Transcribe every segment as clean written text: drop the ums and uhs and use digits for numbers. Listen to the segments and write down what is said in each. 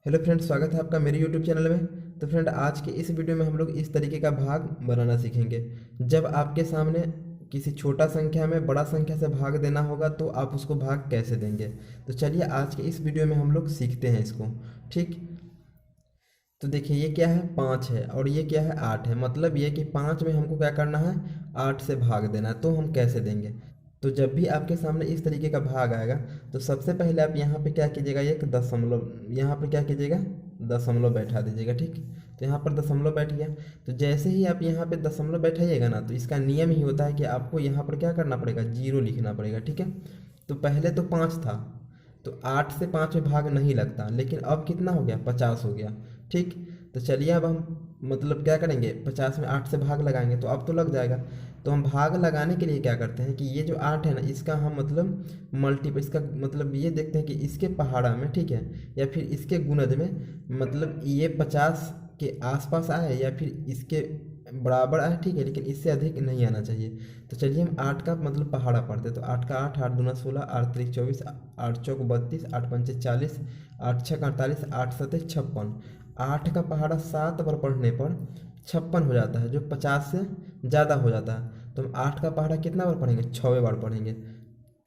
Hello friend, स्वागत है आपका मेरे यूट्यूब चैनल में। तो फ्रेंड, आज के इस वीडियो में हम लोग इस तरीके का भाग बनाना सीखेंगे। जब आपके सामने किसी छोटा संख्या में बड़ा संख्या से भाग देना होगा तो आप उसको भाग कैसे देंगे। तो चलिए आज के इस वीडियो में हम लोग सीखते हैं इसको। ठीक। तो देखिए, ये क्या है, 5 है और ये क्या है, 8 है। मतलब ये कि 5 में हमको क्या करना है, 8 से भाग देना है। तो हम कैसे देंगे। तो जब भी आपके सामने इस तरीके का भाग आएगा तो सबसे पहले आप यहाँ पे क्या कीजिएगा, एक दशमलव यहाँ पे क्या कीजिएगा, दशमलव बैठा दीजिएगा। ठीक। तो यहाँ पर दशमलव बैठ गया। तो जैसे ही आप यहाँ पे दशमलव बैठाइएगा ना, तो इसका नियम ही होता है कि आपको यहाँ पर क्या करना पड़ेगा, जीरो लिखना पड़ेगा। ठीक है। तो पहले तो 5 था, तो 8 से 5 में भाग नहीं लगता, लेकिन अब कितना हो गया, 50 हो गया। ठीक। तो चलिए अब हम मतलब क्या करेंगे, 50 में 8 से भाग लगाएंगे तो अब तो लग जाएगा। तो हम भाग लगाने के लिए क्या करते हैं कि ये जो 8 है ना, इसका हम मतलब मल्टीपल, इसका मतलब ये देखते हैं कि इसके पहाड़ा में, ठीक है, या फिर इसके गुणज में, मतलब ये 50 के आसपास आए या फिर इसके बराबर आए। ठीक है, लेकिन इससे अधिक नहीं आना चाहिए। तो चलिए हम 8 का मतलब पहाड़ा पढ़ते हैं। तो 8 का 8, 8 दूना 16, 8 त्रिक 24, 8 चौक 32, 8 पंचे 40, 8 छक 48, 8 सतह 56। 8 का पहाड़ा 7 बार पढ़ने पर 56 हो जाता है, जो 50 से ज़्यादा हो जाता है। तो हम 8 का पहाड़ा कितना बार पढ़ेंगे, 6 बार पढ़ेंगे।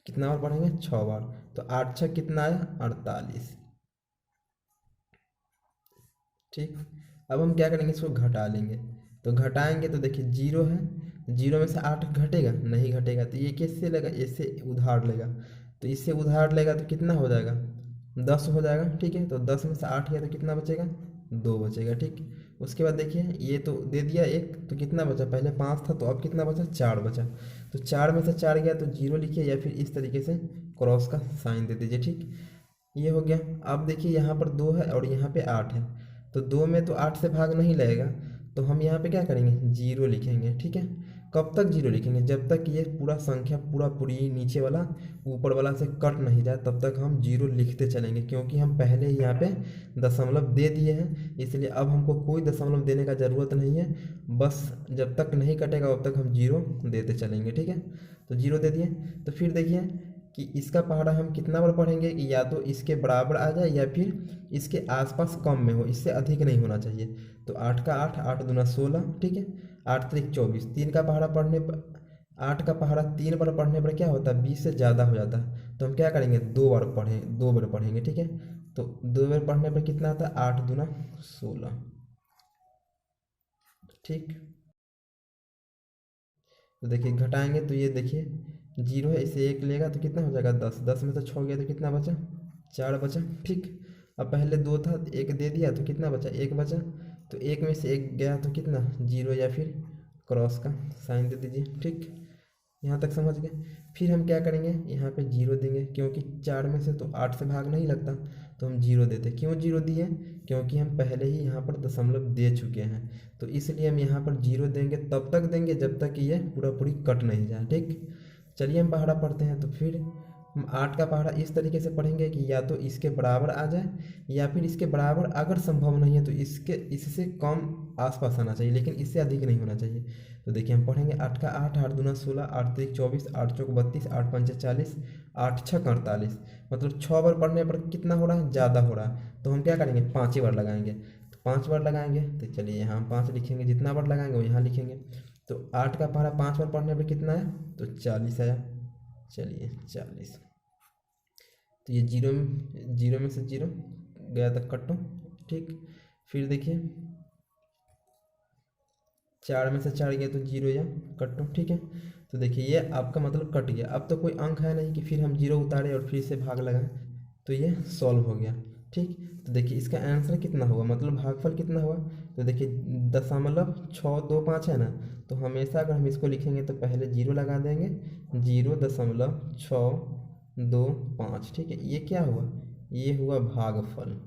कितना बार पढ़ेंगे, 6 बार। तो 8 छक कितना आया, 48। ठीक। अब हम क्या करेंगे, इसको घटा लेंगे। तो घटाएंगे तो देखिए जीरो है, जीरो में से 8 घटेगा, नहीं घटेगा। तो ये किससे लेगा, इससे उधार लेगा। तो इससे उधार लेगा तो कितना हो जाएगा, 10 हो जाएगा। ठीक है। तो 10 में से 8 गया तो कितना बचेगा, 2 बचेगा। ठीक। उसके बाद देखिए, ये तो दे दिया एक, तो कितना बचा, पहले 5 था तो अब कितना बचा, 4 बचा। तो 4 में से 4 गया तो जीरो लिखिए, या फिर इस तरीके से क्रॉस का साइन दे दीजिए। ठीक। ये हो गया। अब देखिए, यहाँ पर 2 है और यहाँ पे 8 है। तो 2 में तो 8 से भाग नहीं लगेगा, तो हम यहाँ पे क्या करेंगे, जीरो लिखेंगे। ठीक है। कब तक जीरो लिखेंगे, जब तक ये पूरा संख्या पूरा पूरी नीचे वाला ऊपर वाला से कट नहीं जाए, तब तक हम जीरो लिखते चलेंगे। क्योंकि हम पहले ही यहाँ पे दशमलव दे दिए हैं, इसलिए अब हमको कोई दशमलव देने का ज़रूरत नहीं है। बस जब तक नहीं कटेगा तब तक हम जीरो देते चलेंगे। ठीक है। तो जीरो दे दिए। तो फिर देखिए कि इसका पहाड़ा हम कितना बार पढ़ेंगे कि या तो इसके बराबर आ जाए या फिर इसके आसपास कम में हो, इससे अधिक नहीं होना चाहिए। तो 8 का 8, 8 दूना 16, ठीक है, 8 त्रिक 24। 3 का पहाड़ा पढ़ने पर, 8 का पहाड़ा 3 बार पढ़ने पर क्या होता है, 20 से ज़्यादा हो जाता है। तो हम क्या करेंगे, 2 बार पढ़ेंगे। ठीक है। तो 2 बार पढ़ने पर कितना आता है, 8 दूना 16। ठीक। तो देखिए घटाएंगे तो ये देखिए जीरो है, इसे एक लेगा तो कितना हो जाएगा, 10। 10 में से 6 गया तो कितना बचा, 4 बचा। ठीक। अब पहले 2 था, एक दे दिया तो कितना बचा, एक बचा। तो एक में से एक गया तो कितना, जीरो, या फिर क्रॉस का साइन दे दीजिए। ठीक। यहाँ तक समझ गए। फिर हम क्या करेंगे, यहाँ पे जीरो देंगे, क्योंकि 4 में से तो 8 से भाग नहीं लगता। तो हम जीरो देते, क्यों जीरो दिए, क्योंकि हम पहले ही यहाँ पर दशमलव दे चुके हैं। तो इसलिए हम यहाँ पर जीरो देंगे, तब तक देंगे जब तक कि ये पूरा पूरी कट नहीं जाए। ठीक। चलिए हम पहाड़ा पढ़ते हैं। तो फिर हम 8 का पहाड़ा इस तरीके से पढ़ेंगे कि या तो इसके बराबर आ जाए, या फिर इसके बराबर अगर संभव नहीं है तो इसके इससे कम आसपास आना चाहिए, लेकिन इससे अधिक नहीं होना चाहिए। तो देखिए हम पढ़ेंगे 8 का 8, 8 दूना 16, 8 त्रिक 24, 8 चौक 32, 8 पंचे 40, 8 छक 48। मतलब 6 बार पढ़ने पर कितना हो रहा है, ज़्यादा हो रहा है। तो हम क्या करेंगे, 5 ही बार लगाएंगे। तो 5 बार लगाएंगे तो चलिए यहाँ हम 5 लिखेंगे, जितना बार लगाएंगे वो यहाँ लिखेंगे। तो 8 का पहाड़ा 5 बार पढ़ने पर कितना है, तो 40 आया। चलिए 40। तो ये जीरो में से जीरो गया तक कटो। ठीक। फिर देखिए 4 में से 4 गया तो जीरो या कटो। ठीक है। तो देखिए ये आपका मतलब कट गया। अब तो कोई अंक है नहीं कि फिर हम जीरो उतारें और फिर से भाग लगाएं। तो ये सॉल्व हो गया। ठीक। तो देखिए इसका आंसर कितना हुआ, मतलब भागफल कितना हुआ। तो देखिए 0.625 है ना। तो हमेशा अगर हम इसको लिखेंगे तो पहले जीरो लगा देंगे, 0.625। ठीक है। ये क्या हुआ, ये हुआ भागफल।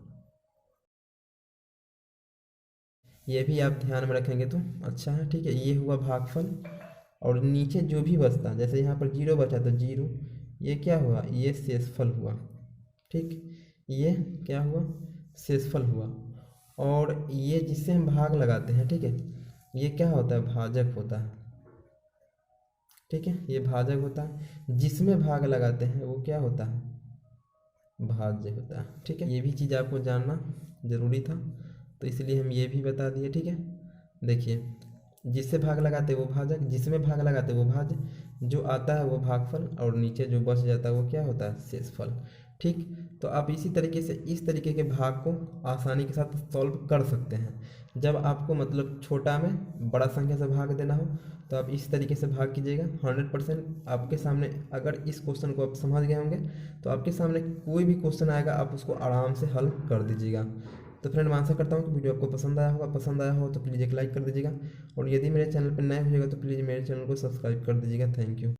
ये भी आप ध्यान में रखेंगे तो अच्छा है। ठीक है। ये हुआ भागफल। और नीचे जो भी बचता, जैसे यहाँ पर जीरो बचा तो जीरो, ये क्या हुआ, ये शेषफल हुआ। ठीक। ये क्या हुआ, शेषफल हुआ। और ये जिससे हम भाग लगाते हैं, ठीक है, ये क्या होता है, भाजक होता है। ठीक है। ये भाजक होता है। जिसमें भाग लगाते हैं वो क्या होता है, भाज्य होता है। ठीक है, ये भी चीज़ आपको जानना ज़रूरी था, तो इसलिए हम ये भी बता दिए। ठीक है, देखिए, जिससे भाग लगाते वो भाजक, जिसमें भाग लगाते वो भाज्य, जो आता है वो भागफल, और नीचे जो बच जाता है वो क्या होता है, शेषफल। ठीक, तो आप इसी तरीके से इस तरीके के भाग को आसानी के साथ सॉल्व कर सकते हैं। जब आपको मतलब छोटा में बड़ा संख्या से भाग देना हो तो आप इस तरीके से भाग कीजिएगा। 100% आपके सामने, अगर इस क्वेश्चन को आप समझ गए होंगे तो आपके सामने कोई भी क्वेश्चन आएगा आप उसको आराम से हल कर दीजिएगा। तो फ्रेंड, मैं आशा करता हूँ कि वीडियो आपको पसंद आया होगा। पसंद आया हो तो प्लीज़ एक लाइक कर दीजिएगा, और यदि मेरे चैनल पर नए होइएगा तो प्लीज़ मेरे चैनल को सब्सक्राइब कर दीजिएगा। Thank you.